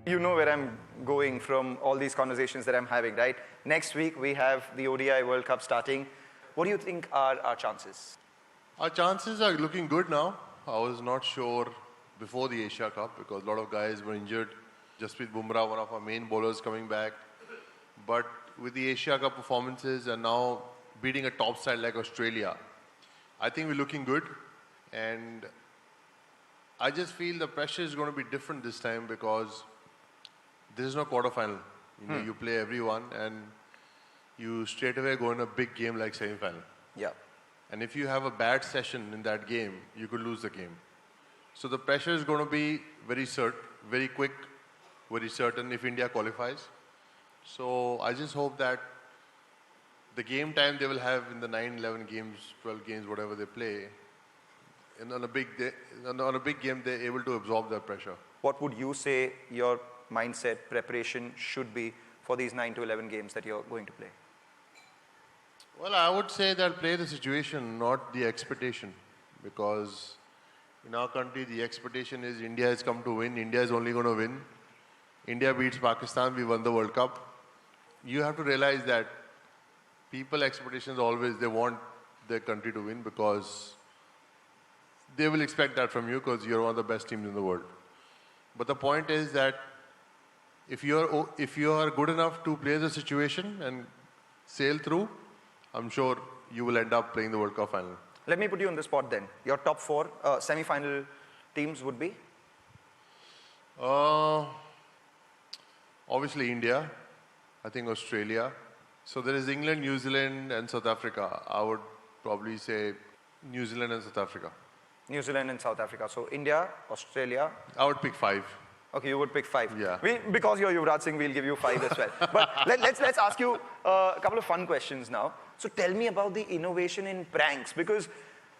You know where I'm going from all these conversations that I'm having, right? Next week, we have the ODI World Cup starting. What do you think are our chances? Our chances are looking good now. I was not sure before the Asia Cup because a lot of guys were injured. Jasprit Bumrah, one of our main bowlers, coming back. But with the Asia Cup performances and now beating a top side like Australia, I think we're looking good. And I just feel the pressure is going to be different this time because this is no quarterfinal. You play everyone and you straight away go in a big game like semi-final. Yeah. And if you have a bad session in that game, you could lose the game. So the pressure is going to be very quick, very certain if India qualifies. So I just hope that the game time they will have in the 9, 11 games, 12 games, whatever they play, and on a big game, they're able to absorb that pressure. What would you say your mindset preparation should be for these 9 to 11 games that you're going to play? Well, I would say that play the situation, not the expectation. Because in our country, the expectation is India has come to win. India is only going to win. India beats Pakistan, we won the World Cup. You have to realize that people expectations always, they want their country to win because they will expect that from you because you're one of the best teams in the world. But the point is that if you are good enough to play the situation and sail through, I'm sure you will end up playing the World Cup final. Let me put you on the spot then. Your top 4 semi-final teams would be? Obviously India, I think Australia. So there is England, New Zealand and South Africa. I would probably say New Zealand and South Africa. New Zealand and South Africa. So India, Australia. I would pick 5. Okay, you would pick 5. Yeah. Because you're Yuvraj Singh, we'll give you 5 as well. But let's ask you a couple of fun questions now. So tell me about the innovation in pranks, because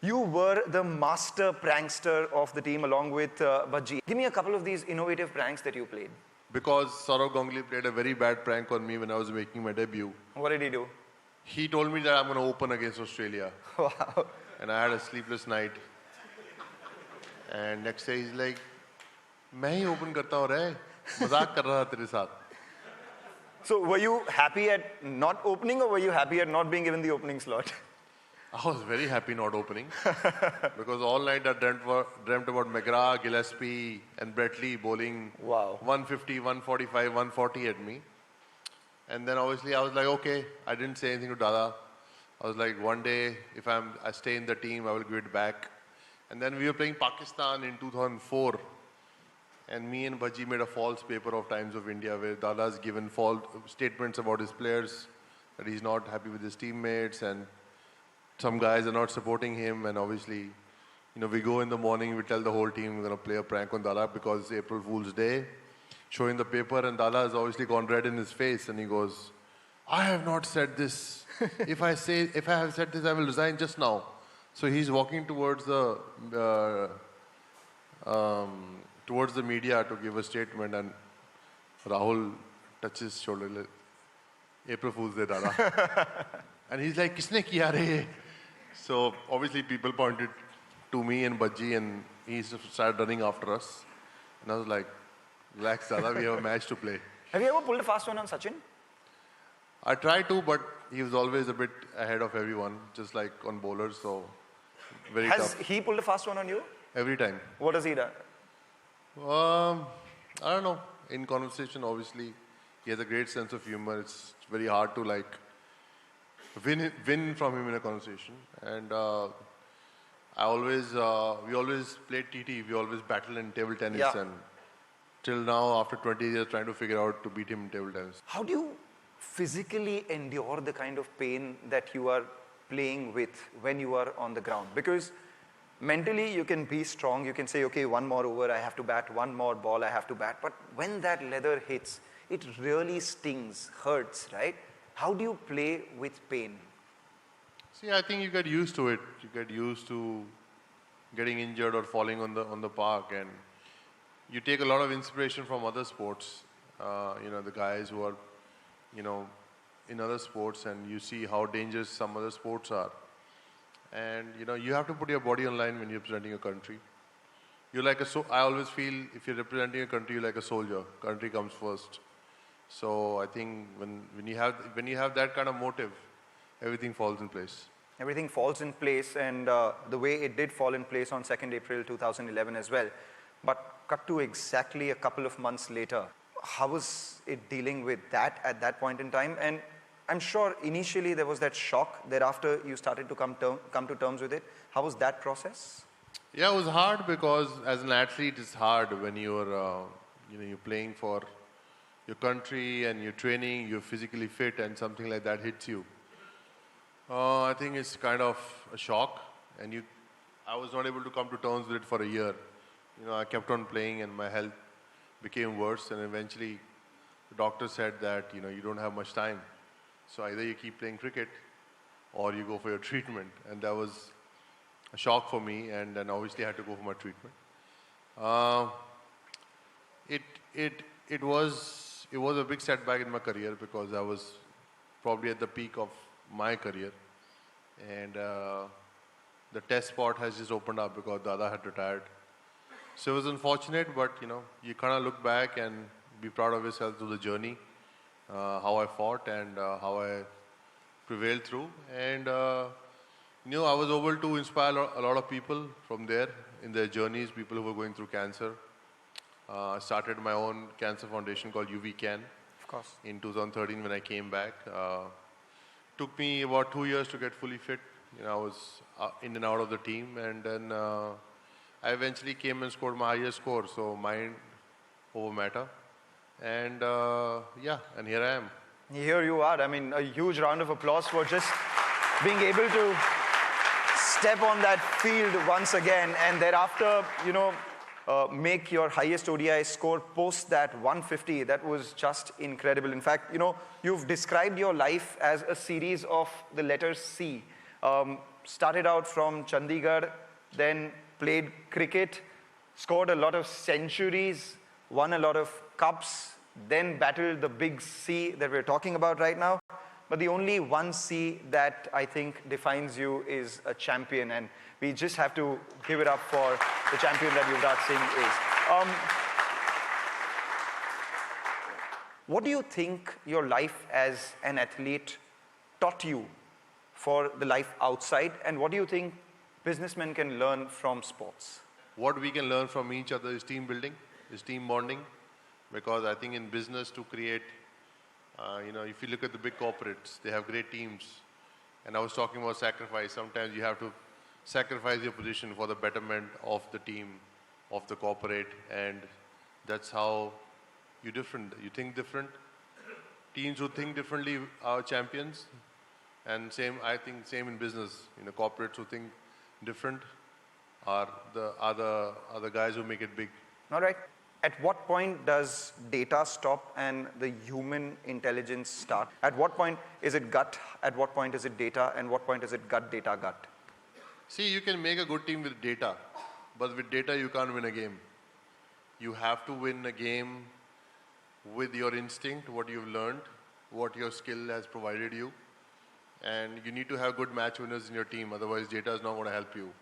you were the master prankster of the team along with Bajji. Give me a couple of these innovative pranks that you played. Because Saurav Ganguly played a very bad prank on me when I was making my debut. What did he do? He told me that I'm going to open against Australia. Wow. And I had a sleepless night. And next day he's like, मैं ही open करता हूँ रे, मजाक कर रहा था तेरे साथ. So were you happy at not opening or were you happy at not being given the opening slot? I was very happy not opening because all night I dreamt about McGrath, Gillespie and Brett Lee bowling 150, 145, 140 at me. And then obviously I was like, okay, I didn't say anything to Dada. I was like, one day if I stay in the team, I will give it back. And then we were playing Pakistan in 2004. And me and Bajji made a false paper of Times of India where Dada's given false statements about his players, that he's not happy with his teammates and some guys are not supporting him. And obviously, we go in the morning, we tell the whole team we're going to play a prank on Dada because it's April Fool's Day, showing the paper, and Dada has obviously gone red in his face and he goes, I have not said this. If I have said this, I will resign just now. So he's walking towards the media to give a statement, and Rahul touches his shoulder, like, April Fool's Day, Dada. And he's like, Kisne kiya re? So obviously people pointed to me and Bajji and he started running after us. And I was like, relax Dada, we have a match to play. Have you ever pulled a fast one on Sachin? I tried to, but he was always a bit ahead of everyone, just like on bowlers, so very tough. Has he pulled a fast one on you? Every time. What has he done? I don't know. In conversation, obviously, he has a great sense of humor. It's very hard to win from him in a conversation. And we always played TT. We always battle in table tennis. Yeah. And till now, after 20 years, trying to figure out to beat him in table tennis. How do you physically endure the kind of pain that you are playing with when you are on the ground? Because mentally you can be strong, you can say, okay, one more over, I have to bat, one more ball, I have to bat. But when that leather hits, it really stings, hurts, right? How do you play with pain? See, I think you get used to it. You get used to getting injured or falling on the park, and you take a lot of inspiration from other sports. The guys who are, in other sports, and you see how dangerous some other sports are. And you have to put your body on line when you're representing your country. you're like I always feel if you're representing a country, you're like a soldier. Country comes first. So I think when you have that kind of motive, everything falls in place. Everything falls in place, and the way it did fall in place on 2nd April 2011 as well. But cut to exactly a couple of months later, how was it dealing with that at that point in time? And I'm sure initially there was that shock. Thereafter, you started to come to terms with it. How was that process? Yeah, it was hard because as an athlete, it's hard when you're you're playing for your country and you're training, you're physically fit, and something like that hits you. I think it's kind of a shock, and I was not able to come to terms with it for a year. I kept on playing, and my health became worse, and eventually the doctor said that you don't have much time, so either you keep playing cricket or you go for your treatment, and that was a shock for me, and then obviously I had to go for my treatment. It was a big setback in my career because I was probably at the peak of my career, and the test spot has just opened up because Dada had retired. So it was unfortunate, but you kind of look back and be proud of yourself through the journey, how I fought and how I prevailed through, and I was able to inspire a lot of people from there in their journeys, people who were going through cancer. I started my own cancer foundation called UV Of course. in 2013 when I came back. Took me about 2 years to get fully fit. I was in and out of the team, and then I eventually came and scored my highest score, so mind over matter. And and here I am. Here you are. I mean, a huge round of applause for just being able to step on that field once again, and thereafter, make your highest ODI score post that 150. That was just incredible. In fact, you've described your life as a series of the letters C. Started out from Chandigarh, then played cricket, scored a lot of centuries, won a lot of cups, then battled the big C that we're talking about right now. But the only one C that I think defines you is a champion, and we just have to give it up for the champion that Yuvraj Singh is. What do you think your life as an athlete taught you for the life outside, and what do you think businessmen can learn from sports? What we can learn from each other is team building, is team bonding, because I think in business to create, if you look at the big corporates, they have great teams. And I was talking about sacrifice. Sometimes you have to sacrifice your position for the betterment of the team, of the corporate, and that's how you think different. Teams who think differently are champions, and I think same in business. Corporates who think different are the guys who make it big. All right. At what point does data stop and the human intelligence start? At what point is it gut? At what point is it data? And what point is it gut, data, gut? See, you can make a good team with data, but with data you can't win a game. You have to win a game with your instinct, what you've learned, what your skill has provided you, and you need to have good match winners in your team, otherwise data is not going to help you.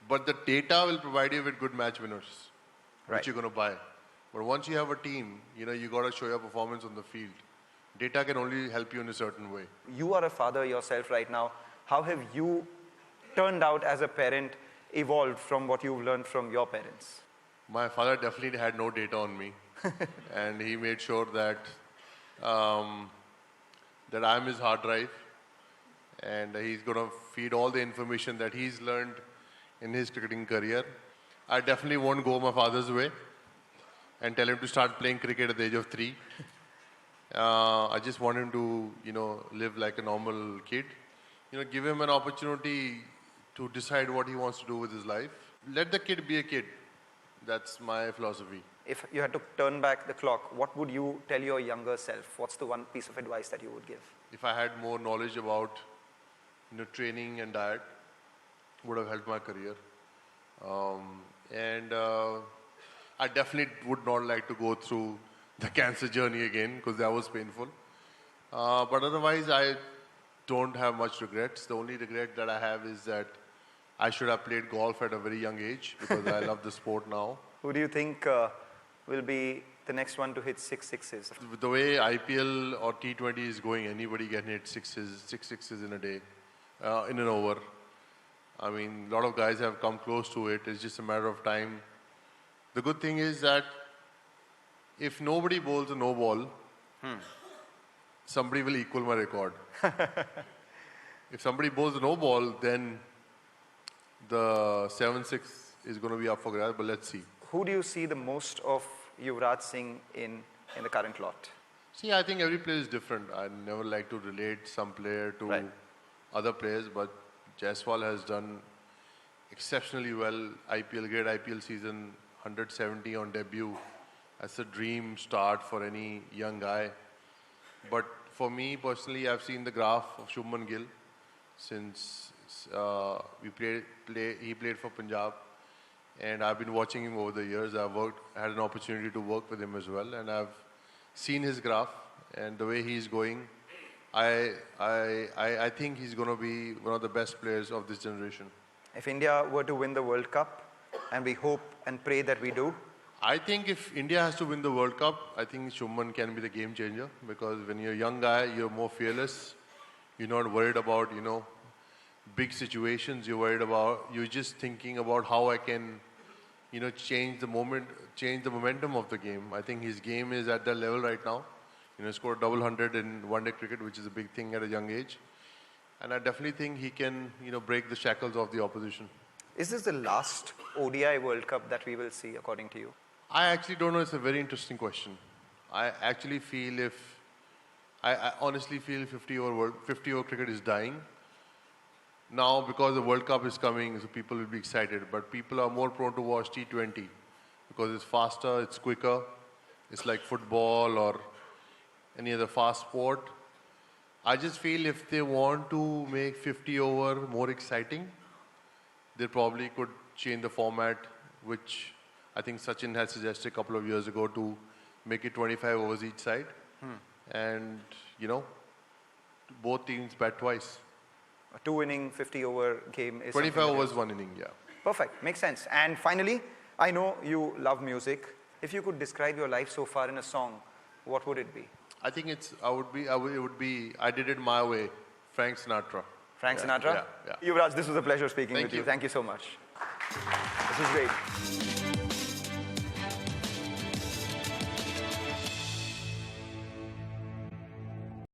But the data will provide you with good match winners, which you're going to buy. But once you have a team, you got to show your performance on the field. Data can only help you in a certain way. You are a father yourself right now. How have you turned out as a parent, evolved from what you've learned from your parents? My father definitely had no data on me. And he made sure that that I'm his hard drive. And he's going to feed all the information that he's learned in his cricketing career. I definitely won't go my father's way and tell him to start playing cricket at the age of 3. I just want him to, live like a normal kid. Give him an opportunity to decide what he wants to do with his life. Let the kid be a kid. That's my philosophy. If you had to turn back the clock, what would you tell your younger self? What's the one piece of advice that you would give? If I had more knowledge about, training and diet, would have helped my career. I definitely would not like to go through the cancer journey again because that was painful. But otherwise, I don't have much regrets. The only regret that I have is that I should have played golf at a very young age because I love the sport now. Who do you think will be the next one to hit 6 sixes? With the way IPL or T20 is going, anybody can hit six sixes in a day, in an over. I mean, a lot of guys have come close to it. It's just a matter of time. The good thing is that if nobody bowls a no ball, somebody will equal my record. If somebody bowls a no ball, then the 7-6 is going to be up for grabs, but let's see. Who do you see the most of Yuvraj Singh in the current lot? See, I think every player is different. I never like to relate some player to other players, but Jaiswal has done exceptionally well. Great IPL season, 170 on debut. That's a dream start for any young guy. But for me personally, I've seen the graph of Shubman Gill since he played for Punjab, and I've been watching him over the years. Had an opportunity to work with him as well, and I've seen his graph and the way he's going. I think he's going to be one of the best players of this generation. If India were to win the World Cup, and we hope and pray that we do, I think if India has to win the World Cup, I think Shubman can be the game changer, because when you're a young guy, you're more fearless. You're not worried about, big situations. You're just thinking about how I can, change the momentum of the game. I think his game is at that level right now. He scored double 100 in one-day cricket, which is a big thing at a young age. And I definitely think he can, break the shackles of the opposition. Is this the last ODI World Cup that we will see, according to you? I actually don't know. It's a very interesting question. I actually feel I honestly feel 50 over cricket is dying. Now, because the World Cup is coming, so people will be excited. But people are more prone to watch T20 because it's faster, it's quicker. It's like football or any other fast sport. I just feel if they want to make 50 over more exciting, they probably could change the format, which I think Sachin had suggested a couple of years ago, to make it 25 overs each side. And, both teams bat twice. A 2-inning 50-over game is 25 overs, 1 inning, yeah. Perfect, makes sense. And finally, I know you love music. If you could describe your life so far in a song, what would it be? I think it would be I Did It My Way, Frank Sinatra. Frank Sinatra? Yeah. Yuvraj, this was a pleasure speaking with you. you. Thank you so much. This was great.